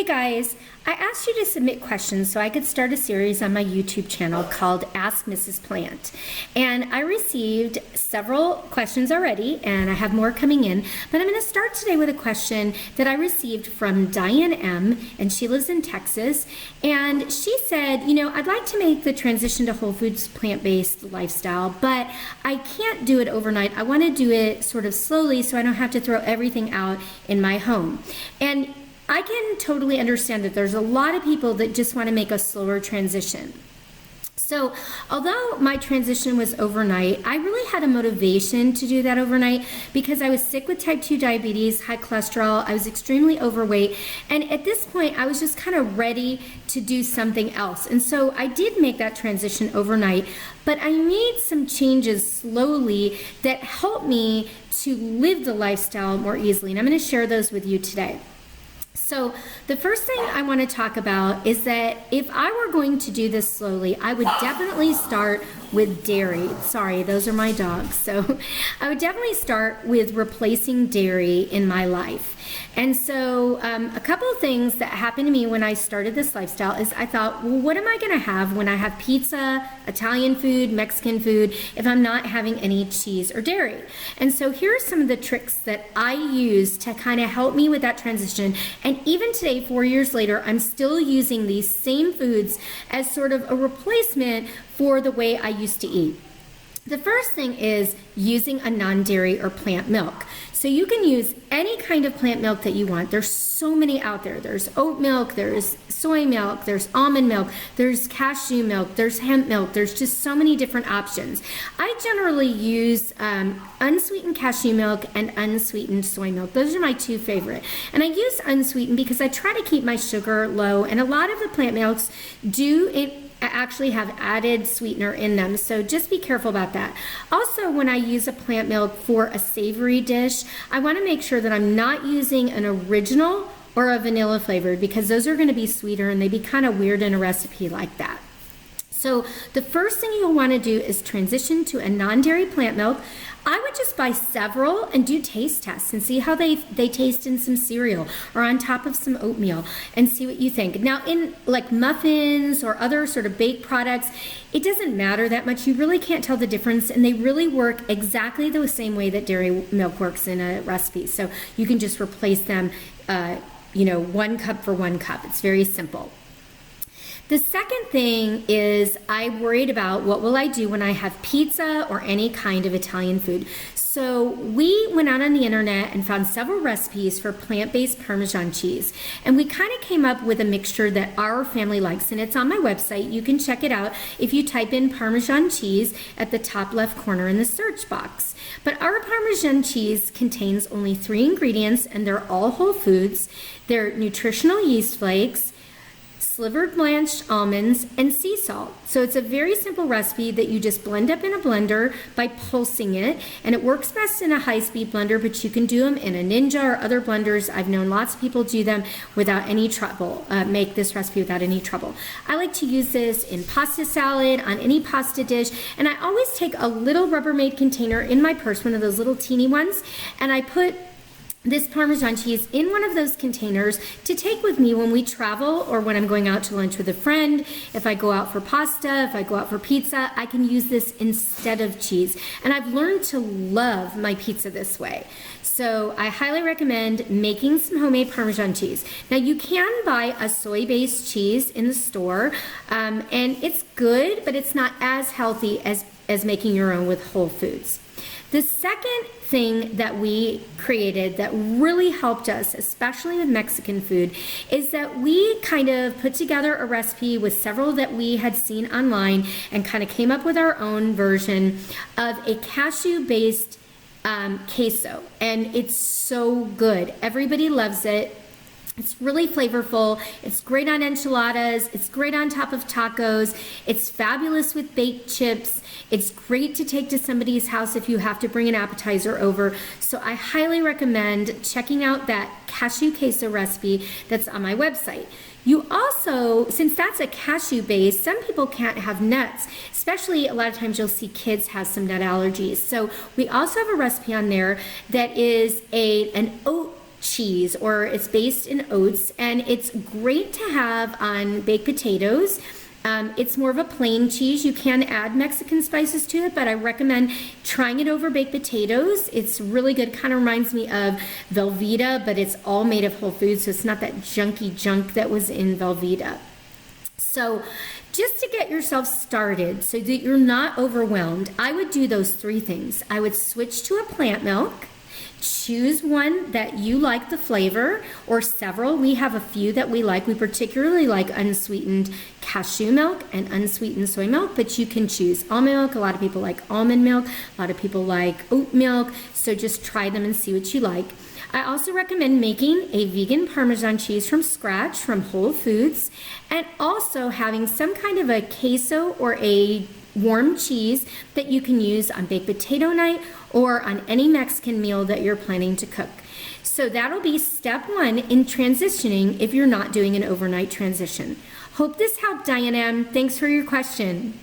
Hey guys, I asked you to submit questions so I could start a series on my YouTube channel called Ask Mrs. Plant. And I received several questions already, and I have more coming in, but I'm going to start today with a question that I received from Diane M., and she lives in Texas. And she said, I'd like to make the transition to whole foods plant-based lifestyle, but I can't do it overnight. I want to do it sort of slowly so I don't have to throw everything out in my home. And I can totally understand that there's a lot of people that just want to make a slower transition. So although my transition was overnight, I really had a motivation to do that overnight because I was sick with type 2 diabetes, high cholesterol, I was extremely overweight, and at this point I was just kind of ready to do something else. And so I did make that transition overnight, but I made some changes slowly that helped me to live the lifestyle more easily, and I'm going to share those with you today. So the first thing I want to talk about is that if I were going to do this slowly, I would definitely start with dairy. Sorry, those are my dogs. So I would definitely start with replacing dairy in my life. And so a couple of things that happened to me when I started this lifestyle is I thought, well, what am I going to have when I have pizza, Italian food, Mexican food, if I'm not having any cheese or dairy? And so here are some of the tricks that I use to kind of help me with that transition. And even today, 4 years later, I'm still using these same foods as sort of a replacement for the way I used to eat. The first thing is using a non-dairy or plant milk. So you can use any kind of plant milk that you want. There's so many out there. There's oat milk, there's soy milk, there's almond milk, there's cashew milk, there's hemp milk. There's just so many different options. I generally use unsweetened cashew milk and unsweetened soy milk. Those are my two favorite. And I use unsweetened because I try to keep my sugar low, and a lot of the plant milks actually have added sweetener in them, so just be careful about that. Also, when I use a plant milk for a savory dish, I want to make sure that I'm not using an original or a vanilla flavored, because those are going to be sweeter and they'd be kind of weird in a recipe like that. So the first thing you'll want to do is transition to a non-dairy plant milk. I would just buy several and do taste tests and see how they taste in some cereal or on top of some oatmeal and see what you think. Now in like muffins or other sort of baked products, it doesn't matter that much. You really can't tell the difference, and they really work exactly the same way that dairy milk works in a recipe. So you can just replace them, 1 cup for 1 cup. It's very simple. The second thing is I worried about what will I do when I have pizza or any kind of Italian food. So we went out on the internet and found several recipes for plant-based Parmesan cheese. And we kind of came up with a mixture that our family likes, and it's on my website. You can check it out if you type in Parmesan cheese at the top left corner in the search box. But our Parmesan cheese contains only 3 ingredients, and they're all whole foods. They're nutritional yeast flakes, slivered blanched almonds, and sea salt. So it's a very simple recipe that you just blend up in a blender by pulsing it, and it works best in a high-speed blender, but you can do them in a Ninja or other blenders. I've known lots of people do them without any trouble, make this recipe without any trouble. I like to use this in pasta salad, on any pasta dish, and I always take a little Rubbermaid container in my purse, one of those little teeny ones, and I put this Parmesan cheese in one of those containers to take with me when we travel or when I'm going out to lunch with a friend. If I go out for pasta, if I go out for pizza, I can use this instead of cheese. And I've learned to love my pizza this way. So I highly recommend making some homemade Parmesan cheese. Now you can buy a soy-based cheese in the store, and it's good, but it's not as healthy as making your own with whole foods. The second thing that we created that really helped us, especially with Mexican food, is that we kind of put together a recipe with several that we had seen online and kind of came up with our own version of a cashew-based queso. And it's so good. Everybody loves it. It's really flavorful. It's great on enchiladas. It's great on top of tacos. It's fabulous with baked chips. It's great to take to somebody's house if you have to bring an appetizer over. So I highly recommend checking out that cashew queso recipe that's on my website. You also, since that's a cashew base, some people can't have nuts, especially a lot of times you'll see kids have some nut allergies. So we also have a recipe on there that is an oat cheese, or it's based in oats, and it's great to have on baked potatoes. It's more of a plain cheese. You can add Mexican spices to it, but I recommend trying it over baked potatoes. It's really good. Kind of reminds me of Velveeta, but it's all made of whole foods, so it's not that junky junk that was in Velveeta. So just to get yourself started so that you're not overwhelmed, I would do those 3 things. I would switch to a plant milk. Choose one that you like the flavor, or several. We have a few that we like. We particularly like unsweetened cashew milk and unsweetened soy milk, but you can choose almond milk. A lot of people like almond milk. A lot of people like oat milk. So just try them and see what you like. I also recommend making a vegan Parmesan cheese from scratch from Whole Foods, and also having some kind of a queso or a warm cheese that you can use on baked potato night or on any Mexican meal that you're planning to cook. So that'll be step 1 in transitioning if you're not doing an overnight transition. Hope this helped, Diana. Thanks for your question.